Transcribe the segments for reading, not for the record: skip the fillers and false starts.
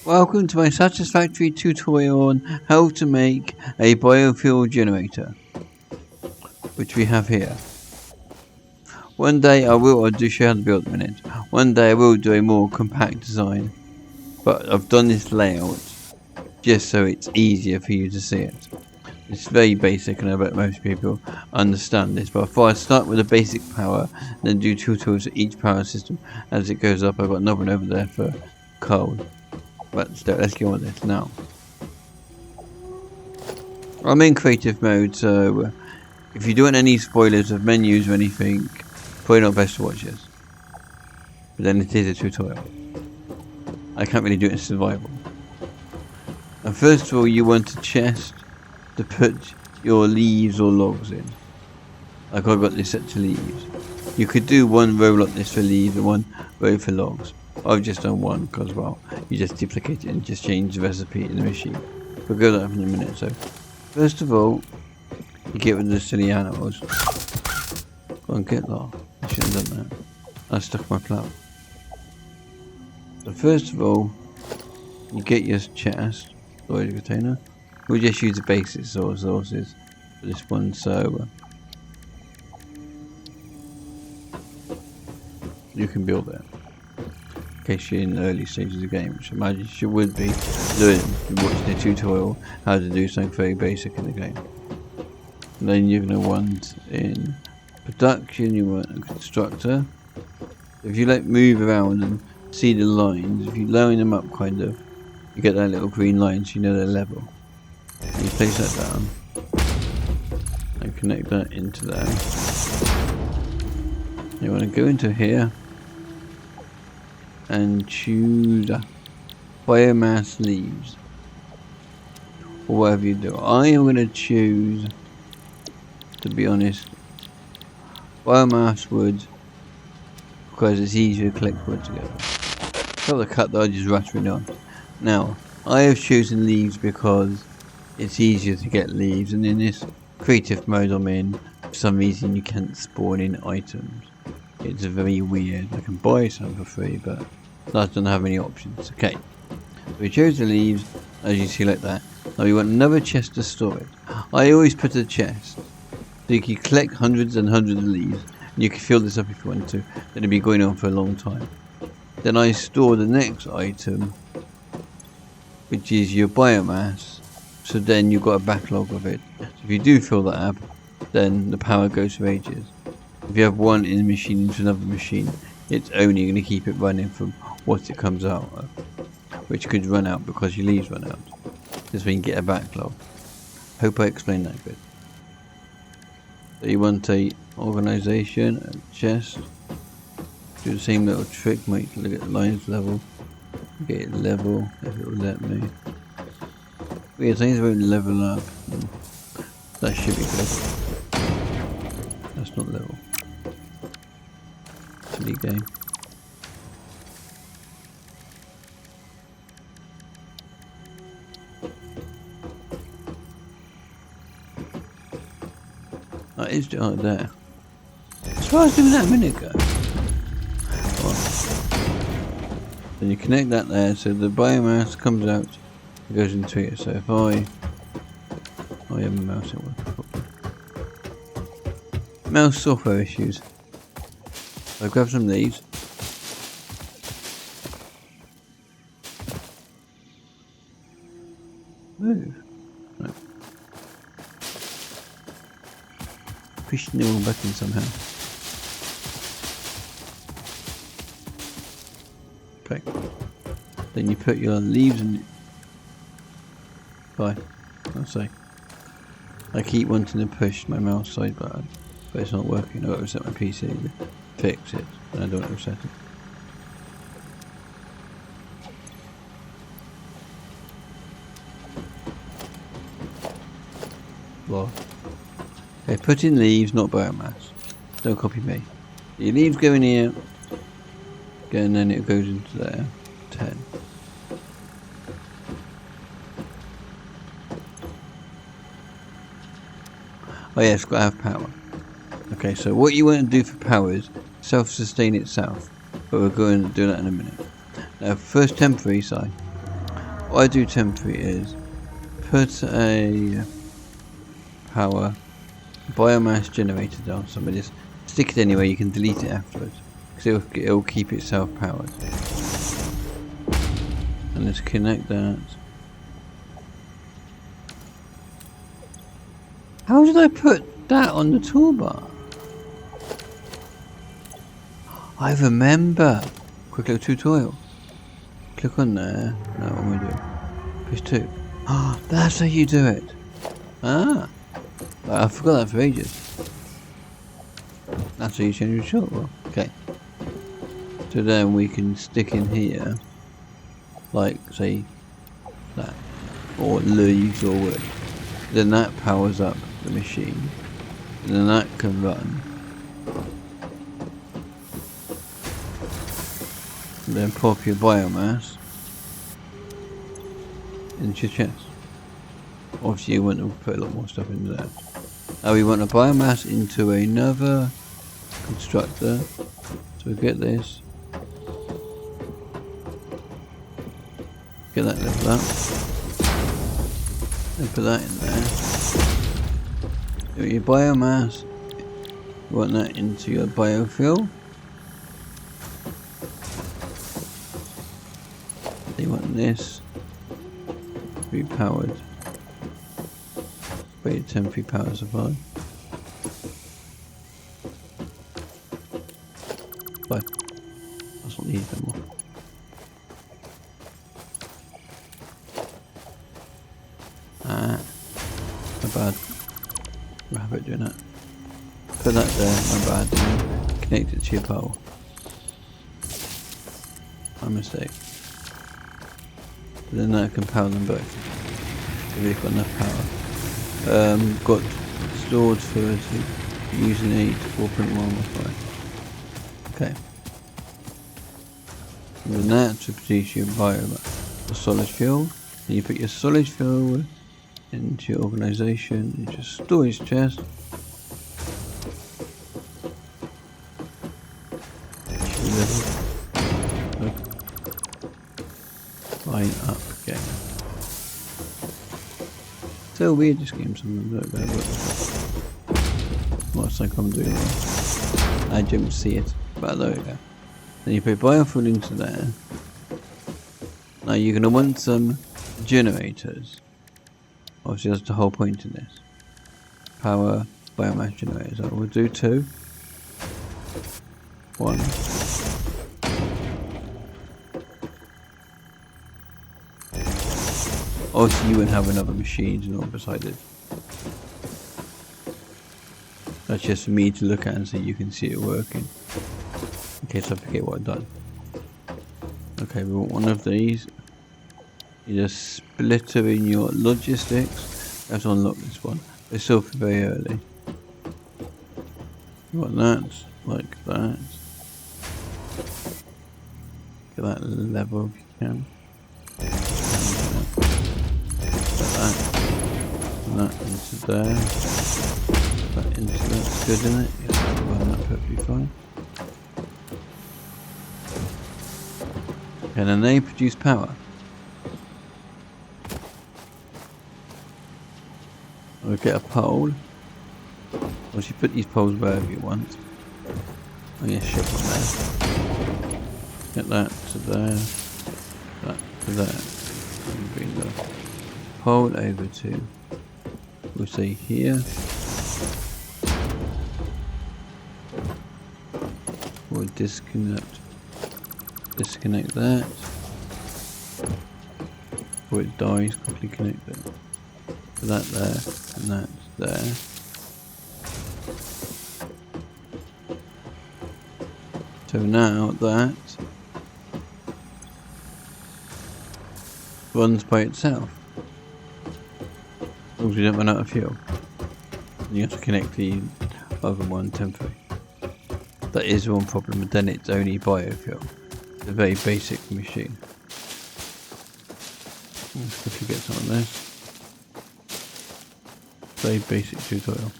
Welcome to my satisfactory tutorial on how to make a biofuel generator, which we have here. One day I'll do show how to build in a minute. One day I will do a more compact design, but I've done this layout just so it's easier for you to see it. It's very basic and I bet most people understand this, but before I start with the basic power, then do tutorials for each power system as it goes up. I've got another one over there for coal. But still, let's get on with this now. I'm in creative mode, so if you don't want any spoilers of menus or anything, probably not best to watch this. But then it is a tutorial. I can't really do it in survival. And first of all, you want a chest to put your leaves or logs in. Like I've got this set to leaves. You could do one row like this for leaves and one row for logs. I've just done one because, well, you just duplicate it and just change the recipe in the machine. We'll go that in a minute. So, first of all, you get rid of the silly animals. Go and get that. I shouldn't have done that. I stuck my plough. So first of all, you get your chest, storage container. We'll just use the basic sources for this one, so you can build it. In case you're in the early stages of the game, which I imagine you would be doing watching the tutorial how to do something very basic in the game. And then you're going to want in production, you want a constructor. If you like move around and see the lines, if you line them up kind of, you get that little green line so you know they're level. And you place that down and connect that into there. You want to go into here and choose biomass leaves or whatever you do. I am going to choose, to be honest, biomass wood because it's easier to collect wood together. So the cut that I just rattling on. Now I have chosen leaves because it's easier to get leaves, and in this creative mode I'm in, for some reason you can't spawn in items. It's very weird. I can buy some for free, but that doesn't have any options. Okay, so we chose the leaves, as you see like that. Now we want another chest to store it. I always put a chest, so you can collect hundreds and hundreds of leaves, and you can fill this up if you want to. It'll be going on for a long time. Then I store the next item, which is your biomass, so then you've got a backlog of it. So if you do fill that up, then the power goes for ages. If you have one in a machine into another machine, it's only going to keep it running from what it comes out of, which could run out because your leaves run out. This way you can get a backlog. Hope I explained that good. So you want a organization, a chest, do the same little trick, make look at the lines level, get it level if it will let me. Weird things won't level up. That should be good. That's not level. Silly game. That is right there. That's what I was doing that a minute ago. Then you connect that there, so the biomass comes out, it goes into it. So if I have a mouse at work. Mouse software issues. So I grab some of these. Move. No. Pushing the wrong button somehow. Okay. Then you put your leaves in it. Bye. I'll say. I keep wanting to push my mouse side button, but it's not working. I've got to reset my PC to fix it, and I don't reset it. Well, okay, put in leaves, not biomass. Don't copy me. Your leaves go in here, and then it goes into there. 10. Oh yeah, it's got to have power. Okay, so what you want to do for power is self-sustain itself, but we're going to do that in a minute. Now, first temporary side, what I do temporary is put a power biomass generator down some of this. Stick it anywhere, you can delete it afterwards. Because it'll keep itself powered. And let's connect that. How did I put that on the toolbar? I remember. Quick little tutorial. Click on there. No, what am I doing? Push 2. Ah, that's how you do it. Ah. I forgot that for ages. That's how you change your shot. Well, okay. So then we can stick in here, like say that, or leaves or wood. Then that powers up the machine. And then that can run. And then pop your biomass into your chest. Obviously you want to put a lot more stuff into that. Now we want a biomass into another constructor. So we get this. Get that level up. And put that in there. Your biomass. You want that into your biofuel. You want this to be powered by your temporary power supply. But that's not needed anymore. Ah, my bad. I have it doing that. Put that there, my bad. Connect it to your pole. My mistake. Then that can power them both. If we've got enough power. Got stored 30. Using 8 4.115. Okay. And then that to produce your biomass, the solid fuel. And you put your solid fuel into your organisation, into your storage chest. Line up again. So weird this game sometimes, don't go. Looks like I'm doing wrong. I didn't see it, but there we go. Then you put biofuel into there. Now you're going to want some generators. Obviously that's the whole point in this. Power biomass generators. So we'll do 2. 1. Obviously you wouldn't have another machine and all beside it. That's just for me to look at and so you can see it working. In case I forget what I've done. Okay, we want one of these. You just splitter in your logistics. You have to unlock this one. It's still very early. You want that, like that. Get that level if you can. That and that into there. That into that's good, isn't it? Yeah, that'll run that perfectly fine. Okay, then they produce power. We'll get a pole. Or you put these poles wherever you want. Oh yeah, shove one there. Get that to there. That to there. And bring the pole over to, we'll say here. We'll disconnect that. Before it dies, quickly connect it. Put that there, and that there. So now that runs by itself. As long as you don't run out of fuel. You have to connect the other one temporarily. That is one problem, but then it's only biofuel. It's a very basic machine. Let's quickly get some of this. Very basic tutorial.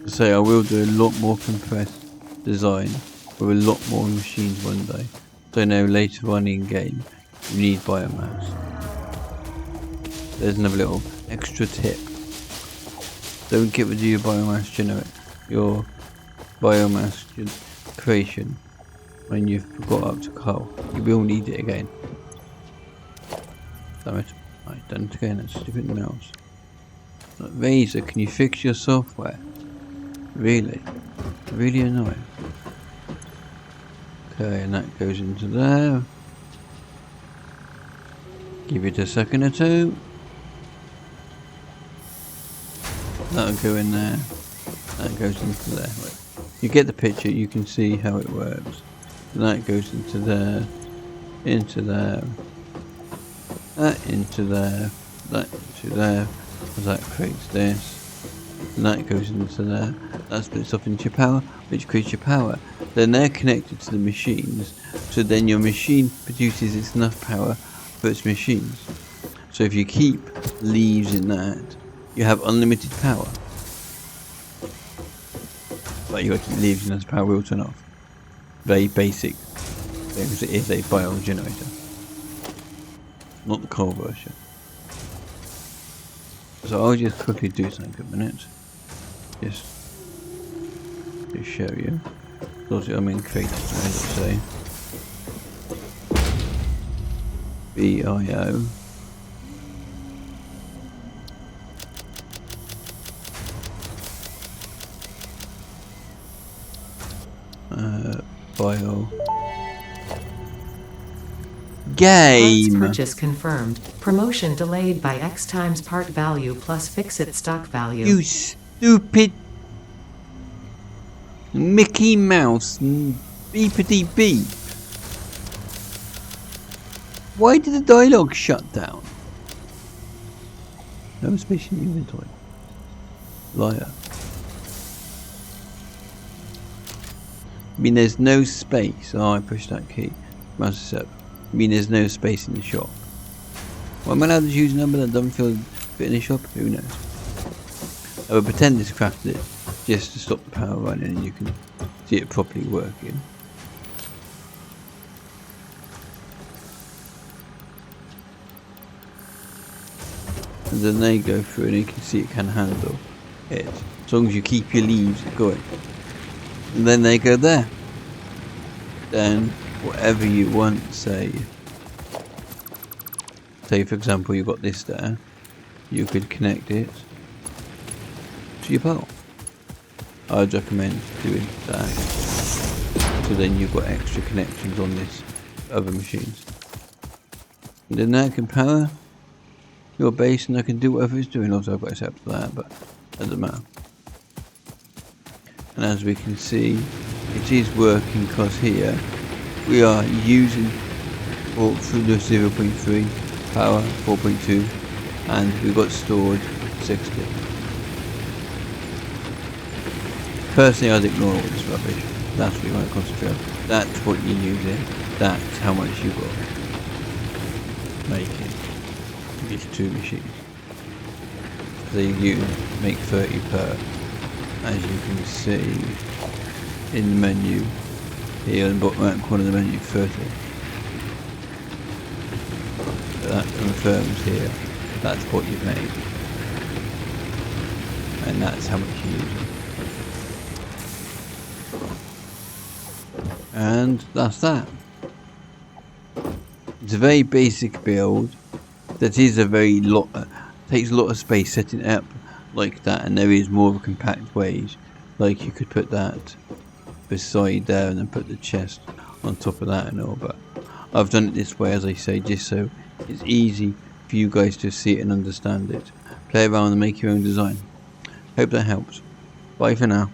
To say I will do a lot more compressed design with a lot more machines one day. So now later on in game you need biomass. there's another little extra tip. Don't get rid of your biomass your biomass creation when you've got up to coal. You will need it again. Damn it. I've done it again, that stupid mouse. Razor, can you fix your software? Really? Really annoying. Okay, and that goes into there. Give it a second or two. That'll go in there. That goes into there. Wait. You get the picture, you can see how it works. And that goes into there. Into there. That into there. That into there. That creates this. And that goes into there. That splits off into your power, which creates your power. Then they're connected to the machines, so then your machine produces enough power for its machines. So if you keep leaves in that, you have unlimited power. But you got to keep leaves in, as power will turn off. Very basic, because it is a bio generator, not the coal version. So I'll just quickly do something a minute. Just to show you. Also, I'm in creative mode, let's say. BIO. Bio. Game! Parts purchase confirmed. Promotion delayed by X times part value plus fix-it stock value. You stupid Mickey Mouse beepity beep. Why did the dialogue shut down? No space in the inventory. Liar. I mean, there's no space. Oh, I pushed that key. Mouse is up. I mean, there's no space in the shop. Well, am I allowed to choose a number that doesn't fit in the shop? Who knows? I will pretend it's crafted just to stop the power running and you can see it properly working. And then they go through and you can see it can handle it. As long as you keep your leaves going. And then they go there. Then whatever you want, say for example you've got this there, you could connect it to your pole. I'd recommend doing that, so then you've got extra connections on this other machines, and then that can power your base and I can do whatever it's doing. Also I've got it set up for that, but it doesn't matter. And as we can see, it is working because here we are using through the 0.3 power, 4.2, and we've got stored 60. Personally, I'd ignore all this rubbish. That's what you want to concentrate on. That's what you're using. That's how much you've got making these two machines. They make 30 per. As you can see in the menu here in the bottom right corner of the menu, 30. So that confirms here that's what you've made, and that's how much you're using. And that's that. It's a very basic build that is a very takes a lot of space setting it up like that, and there is more of a compact ways, like you could put that beside there and then put the chest on top of that and all, but I've done it this way, as I say, just so it's easy for you guys to see it and understand it. Play around and make your own design. Hope that helps. Bye for now.